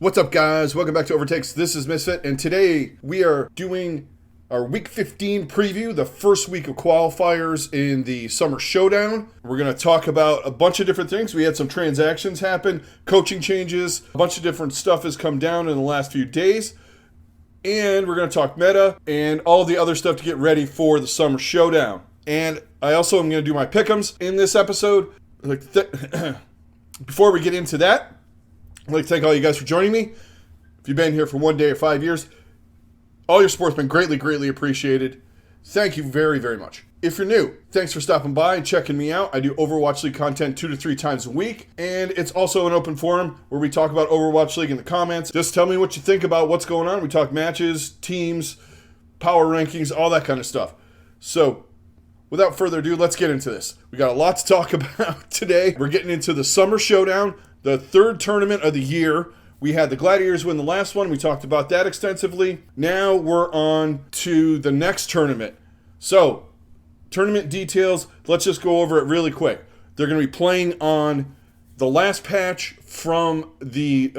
What's up, guys? Welcome back to OverTakes. This is Misfit, and today we are doing our Week 15 preview, the first week of qualifiers in the Summer Showdown. We're going to talk about a bunch of different things. We had some transactions happen, coaching changes, a bunch of different stuff has come down in the last few days, and we're going to talk meta and all the other stuff to get ready for the Summer Showdown. And I also am going to do my pick'ems in this episode. Before we get into that, I'd like to thank all you guys for joining me. If you've been here for 1 day or 5 years, all your support's been greatly appreciated. Thank you very, very much. If you're new, thanks for stopping by and checking me out. I do Overwatch League content 2 to 3 times a week, and it's also an open forum where we talk about Overwatch League in the comments. Just tell me what you think about what's going on. We talk matches, teams, power rankings, all that kind of stuff. So, without further ado, let's get into this. We got a lot to talk about today. We're getting into the Summer Showdown, the third tournament of the year. We had the Gladiators win the last one. We talked about that extensively. Now we're on to the next tournament. So, tournament details, let's just go over it really quick. They're going to be playing on the last patch from the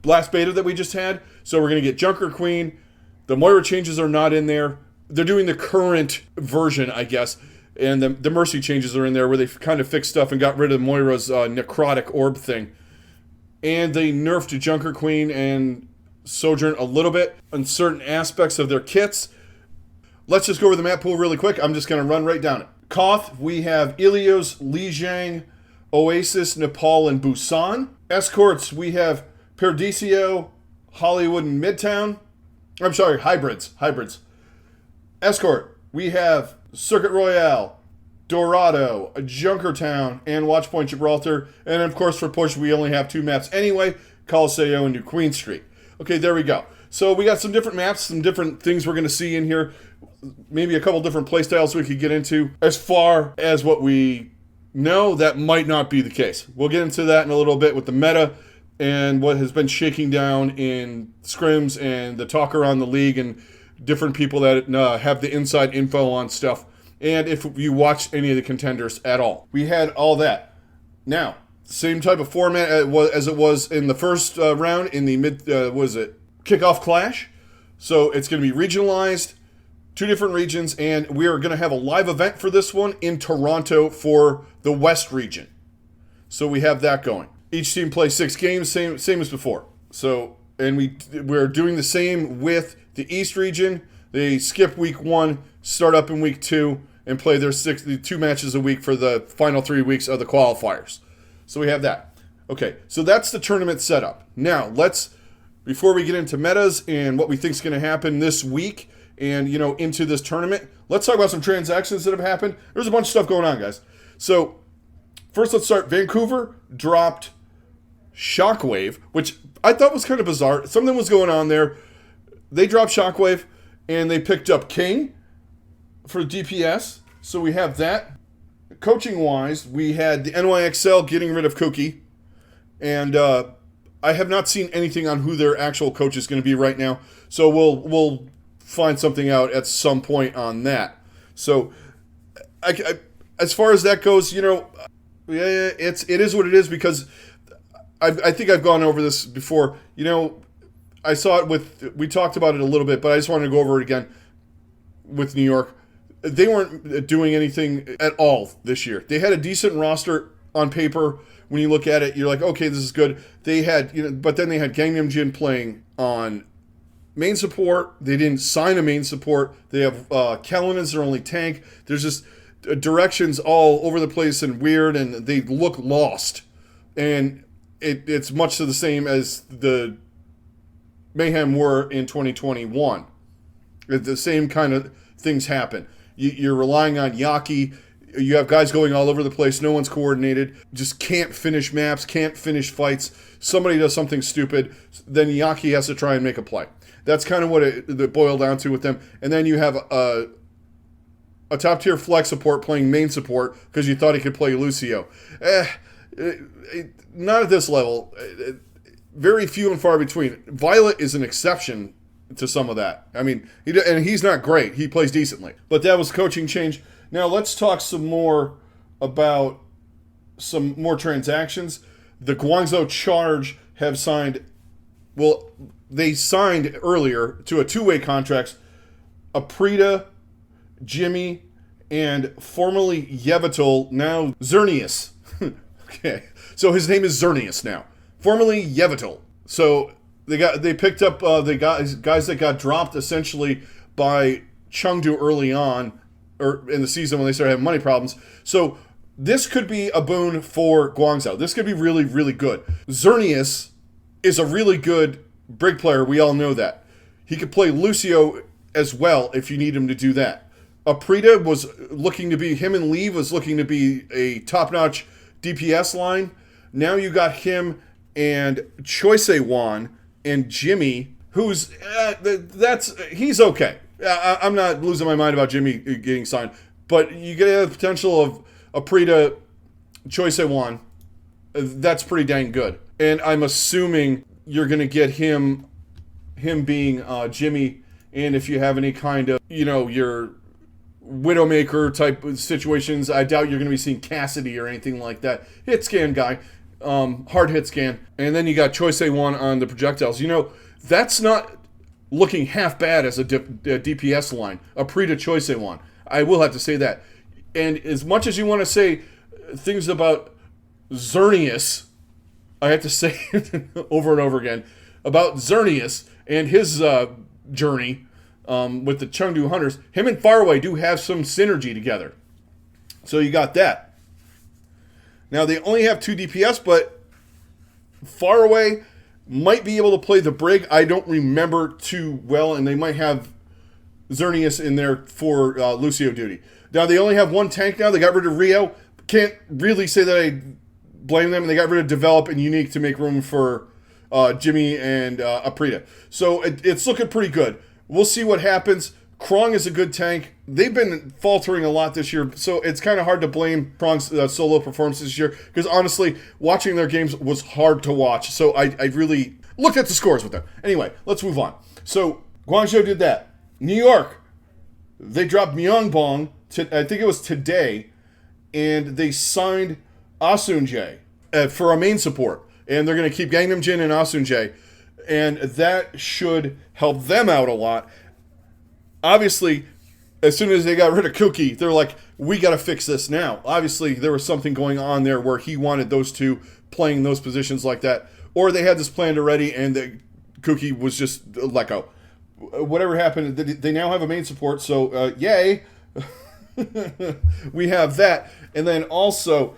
last beta that we just had. So we're going to get Junker Queen. The Moira changes are not in there. They're doing the current version, I guess. And the Mercy changes are in there where they kind of fixed stuff and got rid of Moira's necrotic orb thing. And they nerfed Junker Queen and Sojourn a little bit on certain aspects of their kits. Let's just go over the map pool really quick. I'm just going to run right down it. Koth, we have Ilios, Lijiang, Oasis, Nepal, and Busan. Escorts, we have Paradiso, Hollywood, and Midtown. I'm sorry, hybrids. Escort, we have Circuit Royale, Dorado, Junkertown, and Watchpoint Gibraltar. And of course, for push, we only have 2 maps anyway, Coliseo and New Queen Street. Okay, there we go. So we got some different maps, some different things we're going to see in here. Maybe a couple different playstyles we could get into. As far as what we know, that might not be the case. We'll get into that in a little bit with the meta and what has been shaking down in scrims and the talk around the league and different people that have the inside info on stuff. And if you watched any of the contenders at all. We had all that. Now, same type of format as it was in the first round in the kickoff clash. So it's going to be regionalized, 2 different regions, and we are going to have a live event for this one in Toronto for the West region. So we have that going. Each team plays 6 games, same as before. So, and we're doing the same with the East region. They skip week 1, start up in week 2, and play their 2 matches a week for the final 3 weeks of the qualifiers. So we have that. Okay, so that's the tournament setup. Now, before we get into metas and what we think is going to happen this week and, into this tournament, let's talk about some transactions that have happened. There's a bunch of stuff going on, guys. So, first let's start. Vancouver dropped Shockwave, which I thought was kind of bizarre. Something was going on there. They dropped Shockwave, and they picked up King for DPS, so we have that. Coaching-wise, we had the NYXL getting rid of Cookie, and I have not seen anything on who their actual coach is going to be right now, so we'll find something out at some point on that. So, as far as that goes, it is what it is, because I think I've gone over this before. I saw it we talked about it a little bit, but I just wanted to go over it again with New York. They weren't doing anything at all this year. They had a decent roster on paper. When you look at it, you're like, okay, this is good. They had, but then they had Gangnam Jin playing on main support. They didn't sign a main support. They have Kellen as their only tank. There's just directions all over the place and weird, and they look lost. And it's much the same as the Mayhem were in 2021. The same kind of things happen. You're relying on Yaki. You have guys going all over the place. No one's coordinated. Just can't finish maps, can't finish fights. Somebody does something stupid, then Yaki has to try and make a play. That's kind of what it boiled down to with them. And then you have a top-tier flex support playing main support because you thought he could play Lucio. Not at this level. Very few and far between. Violet is an exception to some of that. I mean, he's not great. He plays decently. But that was coaching change. Now let's talk some more about some more transactions. The Guangzhou Charge have signed Well, they signed earlier to a two-way contracts Aprita, Jimmy, and formerly Yevitol, now Xerneas. Okay, so his name is Xerneas now. Formerly Yevitol. So they picked up the guys that got dropped essentially by Chengdu early on, or in the season when they started having money problems. So this could be a boon for Guangzhou. This could be really, really good. Xerneas is a really good brig player. We all know that. He could play Lucio as well if you need him to do that. Aprita was looking to be, him and Lee was looking to be a top-notch DPS line. Now you got him and Choise Wan and Jimmy, who's, he's okay. I'm not losing my mind about Jimmy getting signed, but you get the potential of Aprita, Choise Wan. That's pretty dang good. And I'm assuming you're going to get him being Jimmy, and if you have any kind of, your Widowmaker type of situations, I doubt you're going to be seeing Cassidy or anything like that. Hit scan guy, hard hit scan. And then you got Choise Wan on the projectiles. That's not looking half bad as a DPS line. Aprita, Choise Wan. I will have to say that. And as much as you want to say things about Xerneas, I have to say over and over again about Xerneas and his journey with the Chengdu Hunters. Him and Faraway do have some synergy together. So you got that. Now they only have 2 DPS, but Faraway might be able to play the Brig. I don't remember too well, and they might have Xerneas in there for Lucio duty. Now they only have 1 tank now. They got rid of Rio. Can't really say that I blame them. They got rid of Develop and Unique to make room for Jimmy and Aprita. So it's looking pretty good. We'll see what happens. Krong is a good tank. They've been faltering a lot this year, so it's kind of hard to blame Krong's solo performances this year, because honestly, watching their games was hard to watch. So I really looked at the scores with them. Anyway, let's move on. So Guangzhou did that. New York, they dropped Myeongbong, I think it was today, and they signed Asunjae for a main support. And they're going to keep Gangnam Jin and Asunjae. And that should help them out a lot. Obviously, as soon as they got rid of Cookie, they're like, we got to fix this now. Obviously, there was something going on there where he wanted those two playing those positions like that. Or they had this planned already and the Cookie was just let go. Whatever happened, they now have a main support. So, yay. We have that. And then also,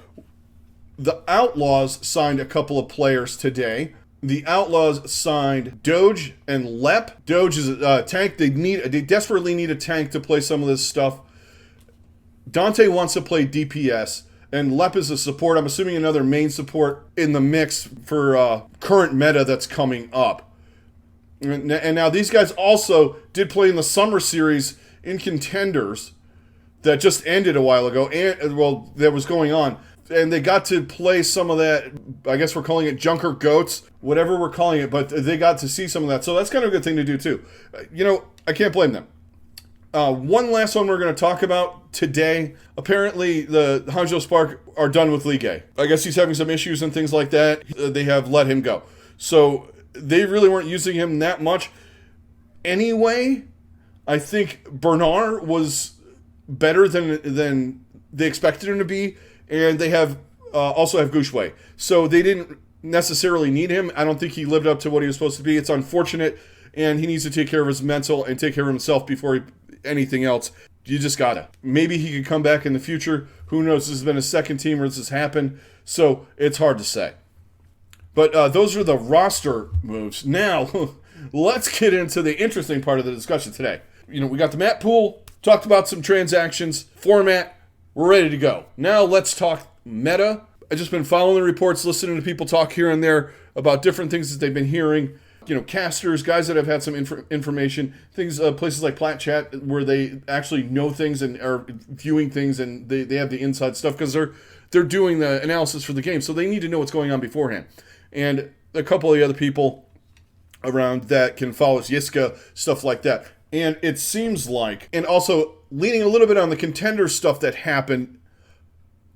the Outlaws signed a couple of players today. The Outlaws signed Doge and Lep. Doge is a tank. They desperately need a tank to play some of this stuff. Dante wants to play DPS, and Lep is a support. I'm assuming another main support in the mix for current meta that's coming up. And now these guys also did play in the Summer Series in Contenders that just ended a while ago, and that was going on. And they got to play some of that, I guess we're calling it Junker Goats, whatever we're calling it, but they got to see some of that. So that's kind of a good thing to do too. I can't blame them. One last one we're going to talk about today. Apparently the Hangzhou Spark are done with Ligue A. I guess he's having some issues and things like that. They have let him go. So they really weren't using him that much. Anyway, I think Bernard was better than they expected him to be. And they also have Goushway. So they didn't necessarily need him. I don't think he lived up to what he was supposed to be. It's unfortunate, and he needs to take care of his mental and take care of himself before anything else. You just gotta. Maybe he could come back in the future. Who knows? This has been a second team where this has happened, so it's hard to say. But those are the roster moves. Now, let's get into the interesting part of the discussion today. We got the map pool, talked about some transactions, format. We're ready to go. Now let's talk meta. I've just been following the reports, listening to people talk here and there about different things that they've been hearing. Casters, guys that have had some information, things, places like Plat Chat where they actually know things and are viewing things, and they have the inside stuff because they're doing the analysis for the game, so they need to know what's going on beforehand. And a couple of the other people around that can follow us, Yiska, stuff like that. And it seems like, and also leaning a little bit on the Contender stuff that happened,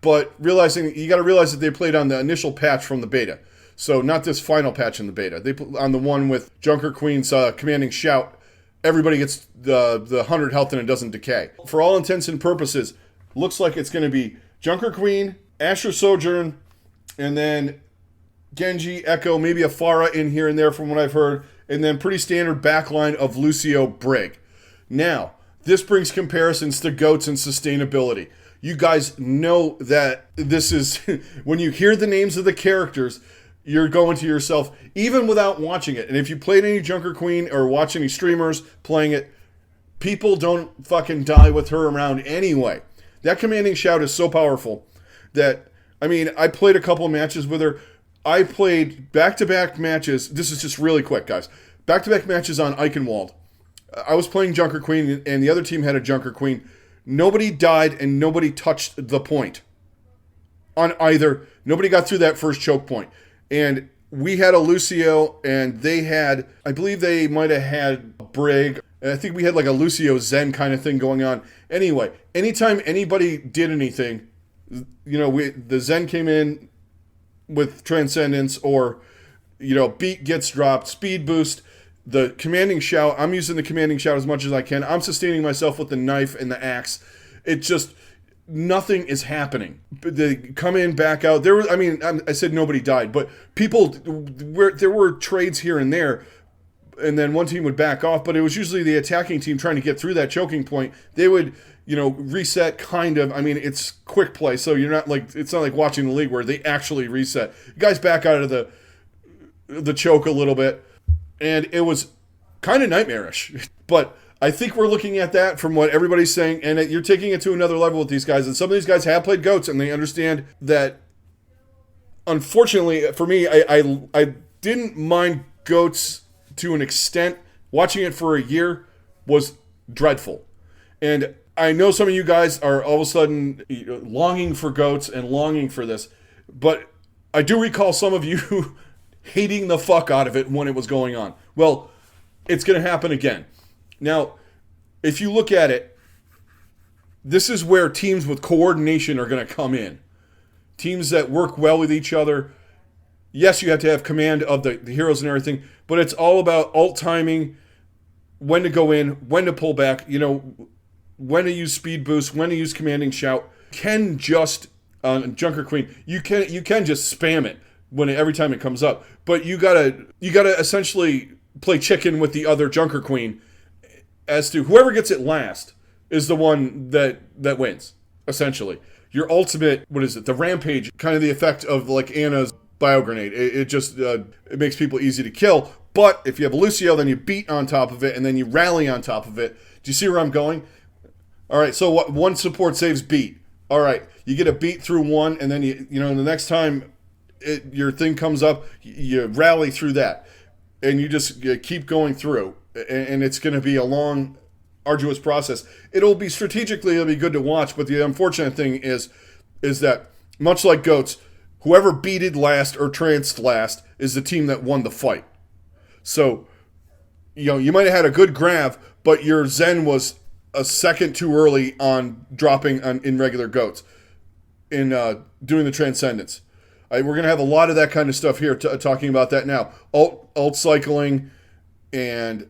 but you got to realize that they played on the initial patch from the beta. So not this final patch in the beta. They put on the one with Junker Queen's commanding shout, everybody gets the 100 health and it doesn't decay. For all intents and purposes, looks like it's going to be Junker Queen, Asher Sojourn, and then Genji, Echo, maybe a Pharah in here and there from what I've heard, and then pretty standard backline of Lucio, Brig. Now, this brings comparisons to GOATs and sustainability. You guys know that this is, when you hear the names of the characters, you're going to yourself, even without watching it. And if you played any Junker Queen or watch any streamers playing it, people don't fucking die with her around anyway. That commanding shout is so powerful that, I mean, I played a couple matches with her. I played back-to-back matches. This is just really quick, guys. Back-to-back matches on Eichenwald. I was playing Junker Queen, and the other team had a Junker Queen. Nobody died, and nobody touched the point on either. Nobody got through that first choke point. And we had a Lucio, and they had, I believe they might have had Brig. And I think we had like a Lucio Zen kind of thing going on. Anyway, anytime anybody did anything, you know, the Zen came in with Transcendence, or, you know, beat gets dropped, speed boost, the commanding shout. I'm using the commanding shout as much as I can. I'm sustaining myself with the knife and the axe. It just, nothing is happening. They come in, back out. There was, I mean, I said nobody died, but people, there were trades here and there, and then one team would back off, but it was usually the attacking team trying to get through that choking point. They would, you know, reset kind of. I mean, it's quick play, so you're not like, it's not like watching the league where they actually reset. You guys back out of the choke a little bit, and it was kind of nightmarish. But I think we're looking at that from what everybody's saying, and you're taking it to another level with these guys. And some of these guys have played GOATs, and they understand that. Unfortunately, for me, I didn't mind GOATs to an extent. Watching it for a year was dreadful. And I know some of you guys are all of a sudden longing for GOATs and longing for this, but I do recall some of you hating the fuck out of it when it was going on. Well, it's going to happen again. Now, if you look at it, this is where teams with coordination are going to come in. Teams that work well with each other. Yes, you have to have command of the heroes and everything, but it's all about alt timing, when to go in, when to pull back, you know, when to use speed boost, when to use commanding shout. Can just Junker Queen, you can just spam it every time it comes up, but you gotta essentially play chicken with the other Junker Queen as to whoever gets it last is the one that wins, essentially. Your ultimate, what is it? The Rampage, kind of the effect of like Anna's bio grenade. It just it makes people easy to kill. But if you have a Lucio, then you beat on top of it, and then you rally on top of it. Do you see where I'm going? All right, so what? One support saves beat. All right, you get a beat through one, and then you know the next time your thing comes up, you rally through that, and you just keep going through, and it's going to be a long, arduous process. It'll be good to watch, but the unfortunate thing is that much like GOATs, whoever beated last or tranced last is the team that won the fight. So, you know, you might have had a good grab, but your Zen was a second too early on dropping in regular GOATs, in doing the Transcendence. We're going to have a lot of that kind of stuff here, talking about that now. Alt cycling and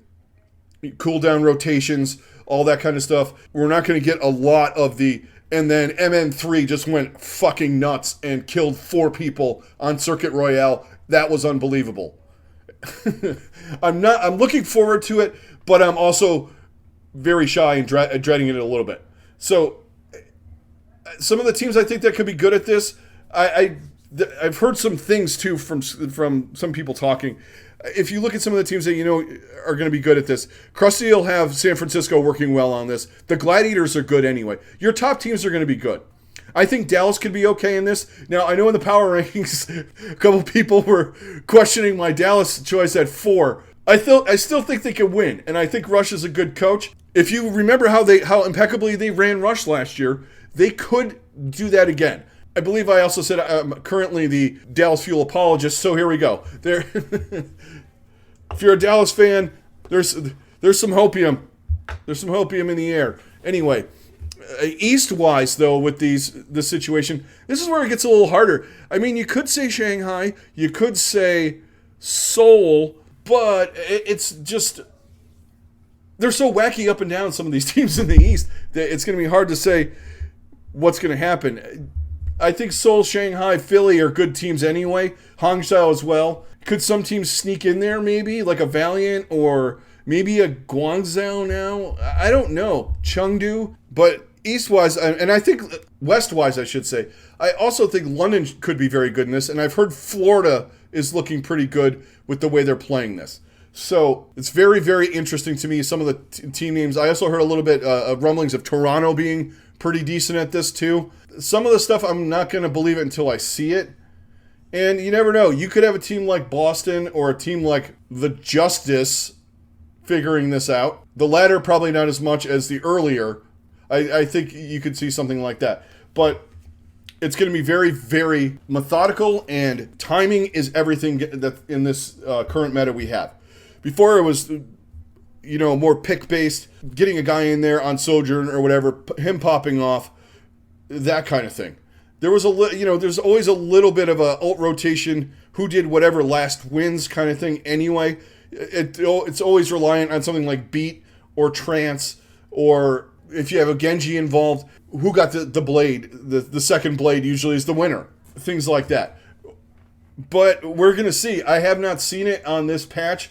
cooldown rotations, all that kind of stuff. We're not going to get a lot of the, and then MN3 just went fucking nuts and killed 4 people on Circuit Royale. That was unbelievable. I'm looking forward to it, but I'm also very shy and dreading it a little bit. So some of the teams I think that could be good at this, I've heard some things too from some people talking. If you look at some of the teams that you know are going to be good at this, Krusty will have San Francisco working well on this. The Gladiators are good anyway. Your top teams are going to be good. I think Dallas could be okay in this. Now, I know in the power rankings, a couple people were questioning my Dallas choice at 4. I still think they could win, and I think Rush is a good coach. If you remember how impeccably they ran Rush last year, they could do that again. I believe I also said I'm currently the Dallas Fuel apologist, so here we go. There, if you're a Dallas fan, there's some hopium. There's some hopium in the air. Anyway, East-wise, though, with this situation, this is where it gets a little harder. I mean, you could say Shanghai, you could say Seoul, but it's just... They're so wacky up and down, some of these teams in the East, that it's going to be hard to say what's going to happen. I think Seoul, Shanghai, Philly are good teams anyway. Hangzhou as well. Could some teams sneak in there maybe, like a Valiant or maybe a Guangzhou now? I don't know. Chengdu. But East-wise, and I think West-wise, I should say, I also think London could be very good in this, and I've heard Florida is looking pretty good with the way they're playing this. So it's very, very interesting to me, some of the team names. I also heard a little bit of rumblings of Toronto being pretty decent at this too. Some of the stuff, I'm not going to believe it until I see it. And you never know. You could have a team like Boston or a team like the Justice figuring this out. The latter probably not as much as the earlier. I think you could see something like that. But it's going to be very, very methodical, and timing is everything that in this current meta we have. Before it was, more pick-based, getting a guy in there on Sojourn or whatever, him popping off, that kind of thing. There was there's always a little bit of a ult rotation, who did whatever last wins kind of thing anyway. It's always reliant on something like Beat or Trance, or if you have a Genji involved, who got the blade, the second blade usually is the winner. Things like that. But we're going to see. I have not seen it on this patch,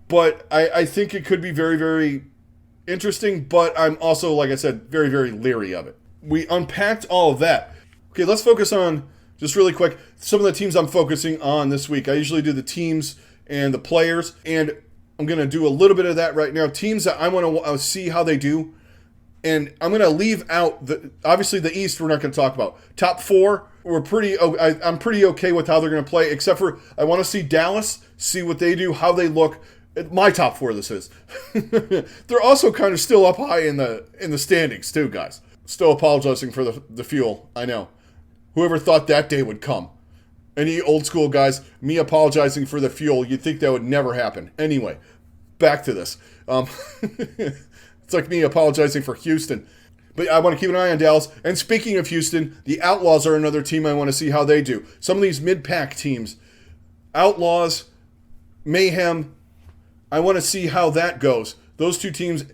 but I think it could be very, very interesting, but I'm also, like I said, very, very leery of it. We unpacked all of that. Okay, let's focus on, just really quick, some of the teams I'm focusing on this week. I usually do the teams and the players, and I'm going to do a little bit of that right now. Teams that I want to see how they do, and I'm going to leave out, obviously the East we're not going to talk about. Top four, I'm pretty okay with how they're going to play, except for I want to see Dallas, see what they do, how they look. My top four, this is. They're also kind of still up high in the standings too, guys. Still apologizing for the fuel, I know. Whoever thought that day would come. Any old school guys, me apologizing for the fuel, you'd think that would never happen. Anyway, back to this. It's like me apologizing for Houston. But I want to keep an eye on Dallas. And speaking of Houston, the Outlaws are another team I want to see how they do. Some of these mid-pack teams, Outlaws, Mayhem, I want to see how that goes. Those two teams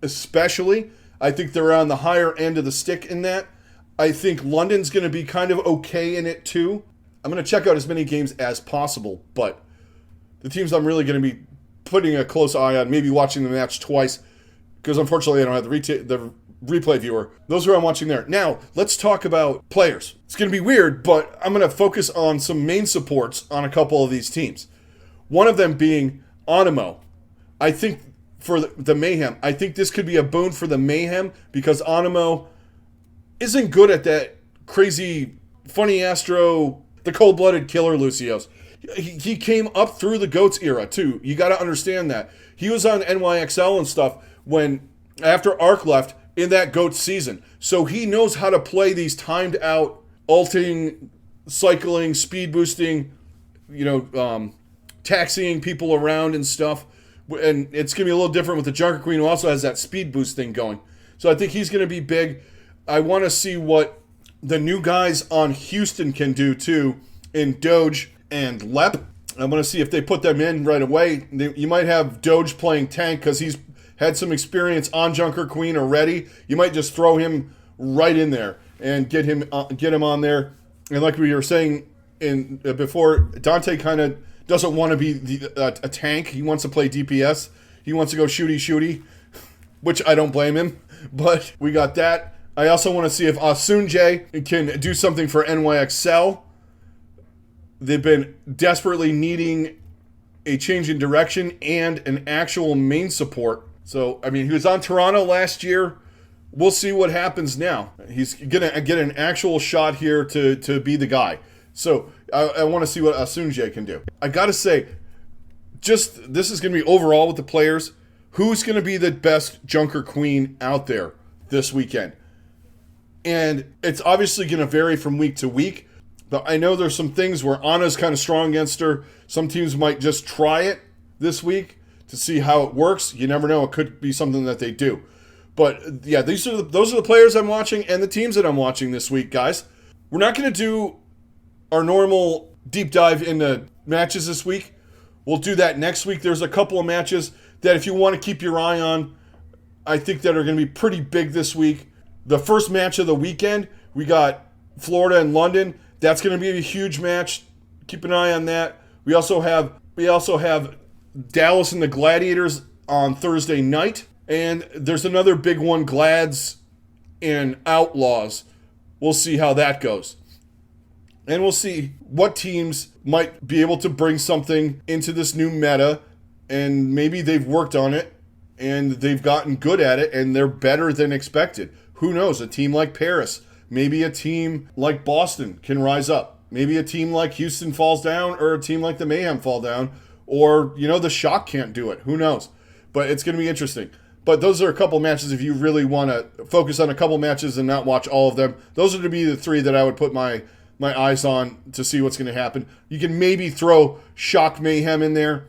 especially, I think they're on the higher end of the stick in that. I think London's going to be kind of okay in it too. I'm going to check out as many games as possible, but the teams I'm really going to be putting a close eye on, maybe watching the match twice, because unfortunately I don't have the replay viewer. Those are who I'm watching there. Now, let's talk about players. It's going to be weird, but I'm going to focus on some main supports on a couple of these teams. One of them being Onimo. I think for the Mayhem, I think this could be a boon for the Mayhem, because Onimo isn't good at that crazy, funny Astro, the cold-blooded killer Lucios. He came up through the GOATS era, too. You got to understand that. He was on NYXL and stuff after Arc left in that GOATS season. So he knows how to play these timed out, ulting, cycling, speed boosting, taxiing people around and stuff. And it's going to be a little different with the Junker Queen, who also has that speed boost thing going. So I think he's going to be big. I want to see what the new guys on Houston can do, too, in Doge and Lep. I want to see if they put them in right away. You might have Doge playing tank because he's had some experience on Junker Queen already. You might just throw him right in there and get him on there. And like we were saying before, Dante kind of doesn't want to be a tank. He wants to play DPS. He wants to go shooty, which I don't blame him. But we got that. I also want to see if Asunjae can do something for NYXL. They've been desperately needing a change in direction and an actual main support. So, he was on Toronto last year. We'll see what happens now. He's going to get an actual shot here to be the guy. So, I want to see what Asunjae can do. I got to say, this is going to be overall with the players. Who's going to be the best Junker Queen out there this weekend? And it's obviously going to vary from week to week. But I know there's some things where Anna's kind of strong against her. Some teams might just try it this week to see how it works. You never know. It could be something that they do. But yeah, those are the players I'm watching and the teams that I'm watching this week, guys. We're not going to do our normal deep dive into matches this week. We'll do that next week. There's a couple of matches that if you want to keep your eye on, I think that are going to be pretty big this week. The first match of the weekend, we got Florida and London. That's going to be a huge match. Keep an eye on that. We also have Dallas and the Gladiators on Thursday night. And there's another big one, Glads and Outlaws. We'll see how that goes. And we'll see what teams might be able to bring something into this new meta. And maybe they've worked on it and they've gotten good at it and they're better than expected. Who knows? A team like Paris, maybe a team like Boston can rise up. Maybe a team like Houston falls down, or a team like the Mayhem fall down, or, the Shock can't do it. Who knows? But it's going to be interesting. But those are a couple matches if you really want to focus on a couple matches and not watch all of them. Those are to be the three that I would put my eyes on to see what's going to happen. You can maybe throw Shock Mayhem in there.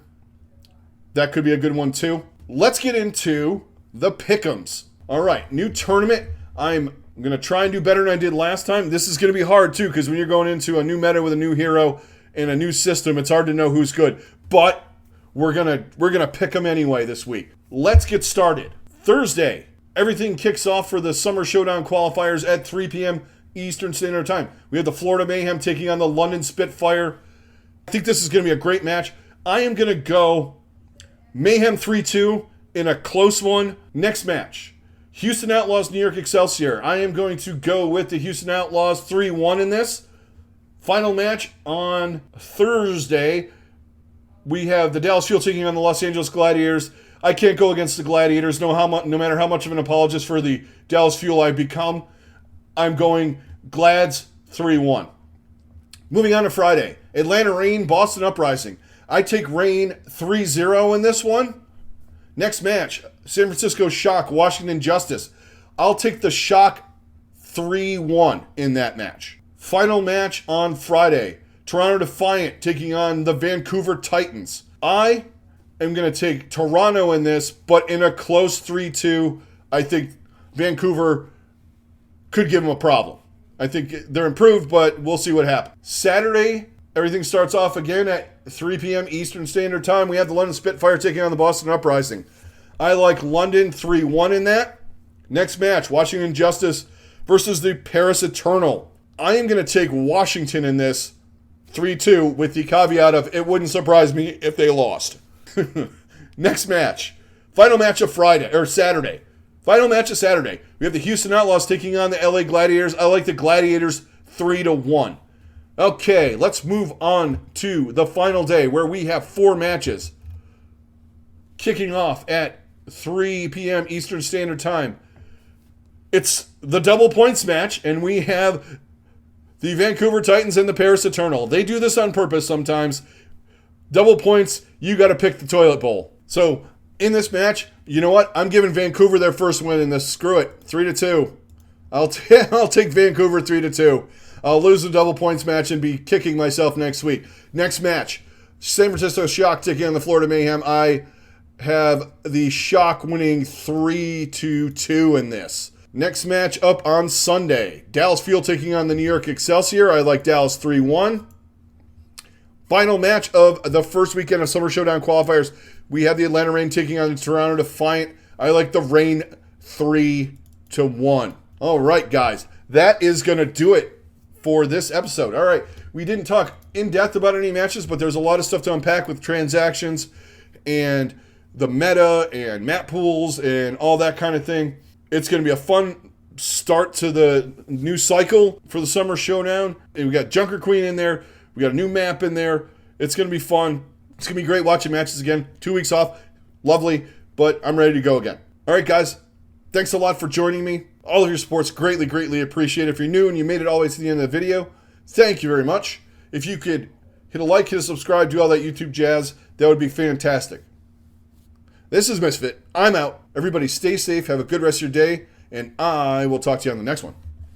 That could be a good one too. Let's get into the pick'ems. All right, new tournament. I'm going to try and do better than I did last time. This is going to be hard too, because when you're going into a new meta with a new hero and a new system, it's hard to know who's good. But we're gonna pick them anyway this week. Let's get started. Thursday, everything kicks off for the Summer Showdown qualifiers at 3 p.m. Eastern Standard Time. We have the Florida Mayhem taking on the London Spitfire. I think this is going to be a great match. I am going to go Mayhem 3-2 in a close one. Next match, Houston Outlaws, New York Excelsior. I am going to go with the Houston Outlaws 3-1 in this. Final match on Thursday, we have the Dallas Fuel taking on the Los Angeles Gladiators. I can't go against the Gladiators, no matter how much of an apologist for the Dallas Fuel I've become. I'm going Glads 3-1. Moving on to Friday, Atlanta Reign, Boston Uprising. I take Reign 3-0 in this one. Next match, San Francisco Shock, Washington Justice. I'll take the Shock 3-1 in that match. Final match on Friday, Toronto Defiant taking on the Vancouver Titans. I am going to take Toronto in this, but in a close 3-2. I think Vancouver could give them a problem. I think they're improved, but we'll see what happens. Saturday, everything starts off again at 3 p.m. Eastern Standard Time. We have the London Spitfire taking on the Boston Uprising. I like London 3-1 in that. Next match, Washington Justice versus the Paris Eternal. I am going to take Washington in this 3-2 with the caveat of it wouldn't surprise me if they lost. Next match, final match of Saturday. Final match of Saturday. We have the Houston Outlaws taking on the LA Gladiators. I like the Gladiators 3-1. Okay, let's move on to the final day where we have 4 matches kicking off at 3 p.m. Eastern Standard Time. It's the double points match, and we have the Vancouver Titans and the Paris Eternal. They do this on purpose sometimes. Double points, you got to pick the toilet bowl. So in this match, you know what? I'm giving Vancouver their first win in this. Screw it, 3-2. I'll take Vancouver 3-2. I'll lose the double points match and be kicking myself next week. Next match, San Francisco Shock taking on the Florida Mayhem. I have the Shock winning 3-2 in this. Next match up on Sunday, Dallas Fuel taking on the New York Excelsior. I like Dallas 3-1. Final match of the first weekend of Summer Showdown qualifiers, we have the Atlanta Reign taking on the Toronto Defiant. I like the Reign 3-1. All right, guys, that is going to do it for this episode. All right, we didn't talk in depth about any matches, but there's a lot of stuff to unpack with transactions and the meta and map pools and all that kind of thing. It's going to be a fun start to the new cycle for the Summer Showdown. And we got Junker Queen in there. We got a new map in there. It's going to be fun. It's going to be great watching matches again. 2 weeks off. Lovely. But I'm ready to go again. All right, guys. Thanks a lot for joining me. All of your support's greatly, greatly appreciated. If you're new and you made it all the way to the end of the video, thank you very much. If you could hit a like, hit a subscribe, do all that YouTube jazz, that would be fantastic. This is Misfit. I'm out. Everybody stay safe. Have a good rest of your day. And I will talk to you on the next one.